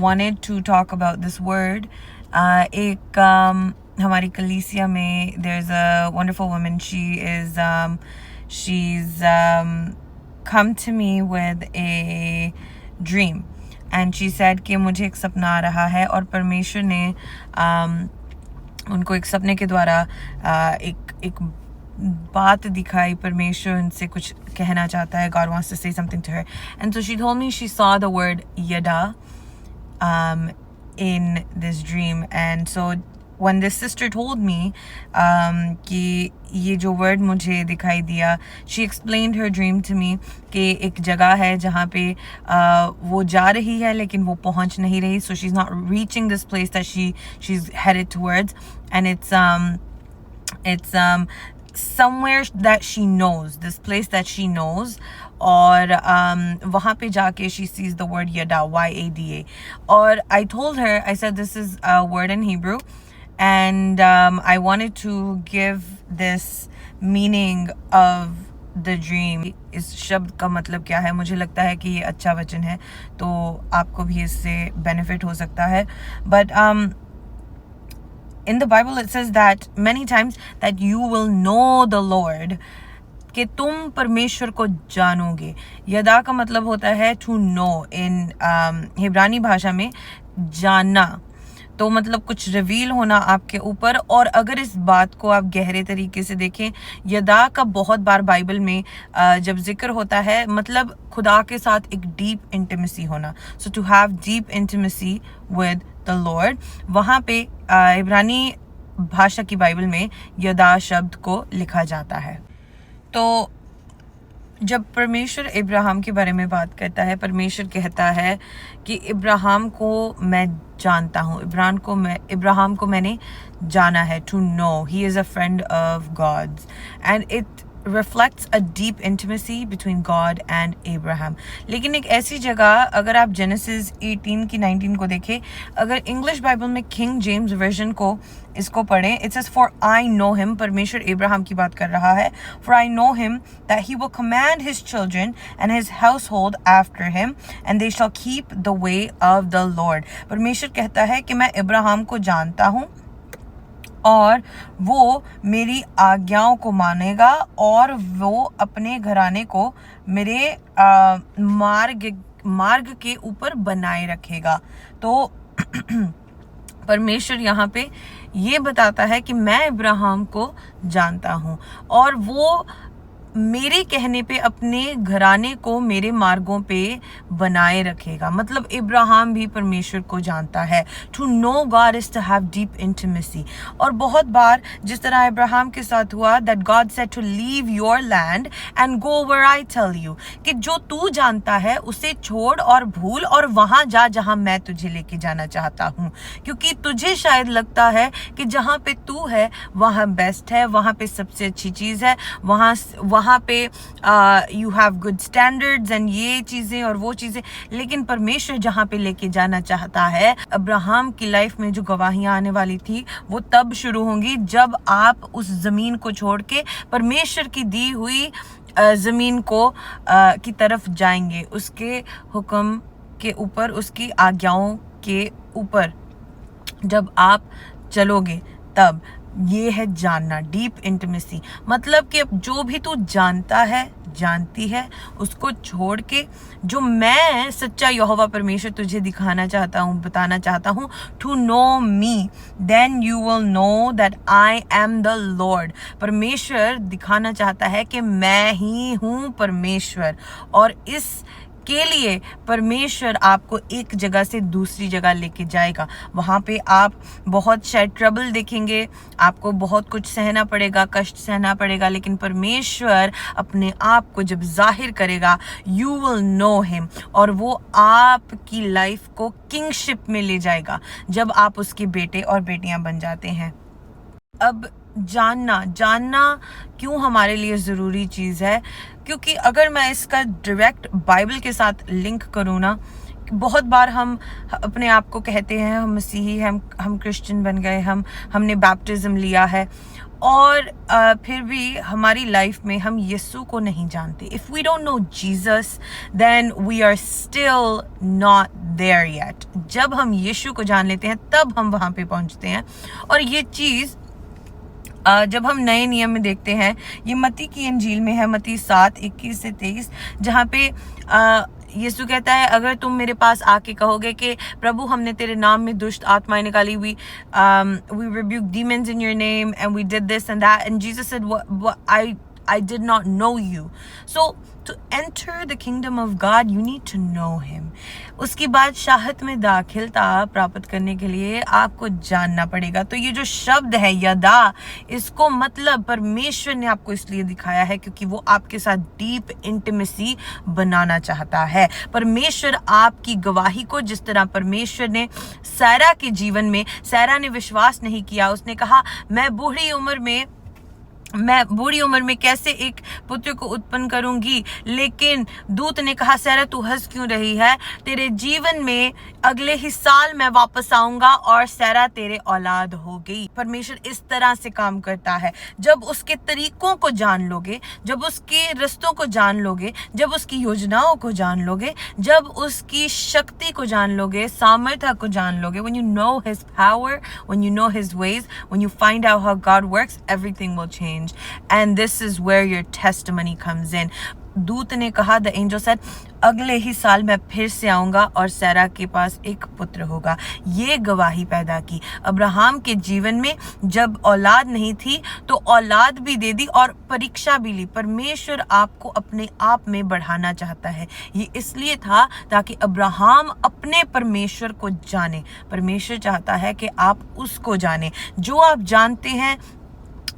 wanted to talk about this word. एक हमारी कलीसिया में there's a wonderful woman. She's come to me with a dream, and she said कि मुझे एक सपना आ रहा है और परमेश्वर ने उनको एक सपने के द्वारा एक बात दिखाई. परमेश्वर उनसे कुछ कहना चाहता है. God wants to say something to her, and so she told me she saw the word yada in this dream. And so when this sister told me कि ये जो word मुझे दिखाई दिया, she explained her dream to me कि एक जगह है जहाँ पे वो जा रही है लेकिन वो पहुँच नहीं रही. So she's not reaching this place that she's headed towards, and it's somewhere that she knows, this place that she knows. और वहाँ पे जाके she sees the word yada, Y-A-D-A. और I told her, I said this is a word in Hebrew, and I wanted to give this meaning of the dream. इस शब्द का मतलब क्या है. मुझे लगता है कि ये अच्छा वचन है, तो आपको भी इससे benefit हो सकता है. But in the Bible it says that many times that you will know the Lord, कि तुम परमेश्वर को जानोगे. यदा का मतलब होता है to know. इन हिब्रानी भाषा में जानना, तो मतलब कुछ रिवील होना आपके ऊपर. और अगर इस बात को आप गहरे तरीके से देखें, यदा का बहुत बार बाइबल में जब जिक्र होता है, मतलब खुदा के साथ एक डीप इंटीमेसी होना. So to have deep intimacy with the lord. वहाँ पे इब्रानी भाषा की बाइबल में यदा शब्द को लिखा जाता है. तो जब परमेश्वर इब्राहिम के बारे में बात करता है, परमेश्वर कहता है कि इब्राहिम को मैं जानता हूँ. इब्राहिम को मैंने जाना है. To know, he is a friend of gods, and it reflects a deep intimacy between God and Abraham. लेकिन एक ऐसी जगह, अगर आप Genesis 18 की 19 को देखें, अगर इंग्लिश बाइबल में King James वर्जन को इसको पढ़ें, it says for I know him. परमेश्वर इब्राहिम की बात कर रहा है. For I know him that he will command his children and his household after him, and they shall keep the way of the Lord. परमेश्वर कहता है कि मैं इब्राहिम को जानता हूँ और वो मेरी आज्ञाओं को मानेगा और वो अपने घराने को मेरे मार्ग के ऊपर बनाए रखेगा. तो परमेश्वर यहाँ पे ये बताता है कि मैं इब्राहिम को जानता हूँ और वो मेरे कहने पे अपने घराने को मेरे मार्गों पे बनाए रखेगा. मतलब इब्राहिम भी परमेश्वर को जानता है. To know God is to have deep intimacy. और बहुत बार जिस तरह इब्राहिम के साथ हुआ, that God said to leave your land and go where I tell you, कि जो तू जानता है उसे छोड़ और भूल और वहां जा जहां मैं तुझे लेके जाना चाहता हूँ. क्योंकि तुझे शायद लगता है कि जहां पे तू है वहां बेस्ट है, वहां पे सबसे अच्छी चीज है, वहां पे you have good standards and ये चीजें और वो चीजें. लेकिन परमेश्वर जहाँ पे लेके जाना चाहता है, अब्राहम की लाइफ में जो गवाहियां आने वाली थी वो तब शुरू होंगी जब आप उस जमीन को छोड़ के परमेश्वर की दी हुई जमीन को की तरफ जाएंगे, उसके हुक्म के ऊपर, उसकी आज्ञाओं के ऊपर जब आप चलोगे. तब ये है जानना, डीप इंटीमेसी. मतलब कि जो भी तू जानता है, जानती है, उसको छोड़ के जो मैं सच्चा यहोवा परमेश्वर तुझे दिखाना चाहता हूँ, बताना चाहता हूँ, to know me, then you will know that I am the lord. परमेश्वर दिखाना चाहता है कि मैं ही हूँ परमेश्वर. और इस के लिए परमेश्वर आपको एक जगह से दूसरी जगह लेके जाएगा. वहाँ पे आप बहुत शायद ट्रबल देखेंगे, आपको बहुत कुछ सहना पड़ेगा, कष्ट सहना पड़ेगा, लेकिन परमेश्वर अपने आप को जब जाहिर करेगा, यू विल नो हिम, और वो आपकी लाइफ को किंगशिप में ले जाएगा जब आप उसके बेटे और बेटियां बन जाते हैं. अब जानना क्यों हमारे लिए ज़रूरी चीज़ है, क्योंकि अगर मैं इसका डायरेक्ट बाइबल के साथ लिंक करूँ ना, बहुत बार हम अपने आप को कहते हैं हम मसीही हैं, हम क्रिश्चियन बन गए, हमने बैप्टिज्म लिया है, और फिर भी हमारी लाइफ में हम यीशु को नहीं जानते. If we don't know Jesus, then we are still not there yet. जब हम यीशु को जान लेते हैं तब हम वहां पे पहुंचते हैं। और ये चीज जब हम नए नियम में देखते हैं, ये मत्ती की इंजील में है, मत्ती 7:21-23, जहाँ पे यीशु कहता है, अगर तुम मेरे पास आके कहोगे कि प्रभु हमने तेरे नाम में दुष्ट आत्माएं निकाली, we rebuked demons in your name and we did this and that, and Jesus said, I did not know you. So to enter the kingdom of God you need to know him. उसकी बादशाहत में दाखिलता प्राप्त करने के लिए आपको जानना पड़ेगा। तो ये जो शब्द है यदा, इसको मतलब परमेश्वर ने आपको इसलिए दिखाया है क्योंकि वो आपके साथ डीप इंटीमेसी बनाना चाहता है। परमेश्वर आपकी गवाही को, जिस तरह परमेश्वर ने सारा के जीवन में, सारा ने विश्वास नहीं किया, उसने कहा मैं बूढ़ी उम्र में कैसे एक पुत्र को उत्पन्न करूंगी, लेकिन दूत ने कहा सारा तू हंस क्यों रही है, तेरे जीवन में अगले ही साल मैं वापस आऊंगा और सारा तेरे औलाद हो गई। परमेश्वर इस तरह से काम करता है। जब उसके तरीकों को जान लोगे, जब उसके रस्तों को जान लोगे, जब उसकी योजनाओं को जान लोगे, जब उसकी शक्ति को जान लोगे, सामर्थ्य को जान लोगे, when you know his power, when you know his ways, when you find out how God works, everything will change. And this is where your testimony comes in. दूत ने कहा, the angel said, अगले ही साल मैं फिर से आऊंगा और सारा के पास एक पुत्र होगा। ये गवाही पैदा की। अब्राहम के जीवन में जब औलाद नहीं थी तो औलाद भी दे दी और परीक्षा भी ली। परमेश्वर आपको अपने आप में बढ़ाना चाहता है। ये इसलिए था ताकि अब्राहम अपने परमेश्वर को जाने। परमेश्वर चाहता है कि आप उसको जाने। जो आप जानते हैं,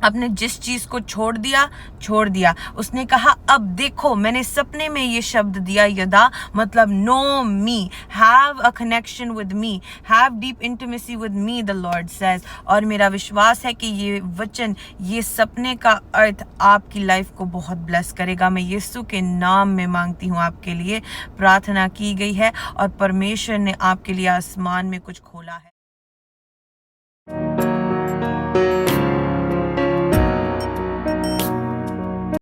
आपने जिस चीज को छोड़ दिया। उसने कहा अब देखो, मैंने सपने में ये शब्द दिया यदा, मतलब know me, have a connection with me, have deep intimacy with me, the lord says. और मेरा विश्वास है कि ये वचन, ये सपने का अर्थ आपकी लाइफ को बहुत ब्लेस करेगा। मैं यीशु के नाम में मांगती हूँ, आपके लिए प्रार्थना की गई है और परमेश्वर ने आपके लिए आसमान में कुछ खोला है।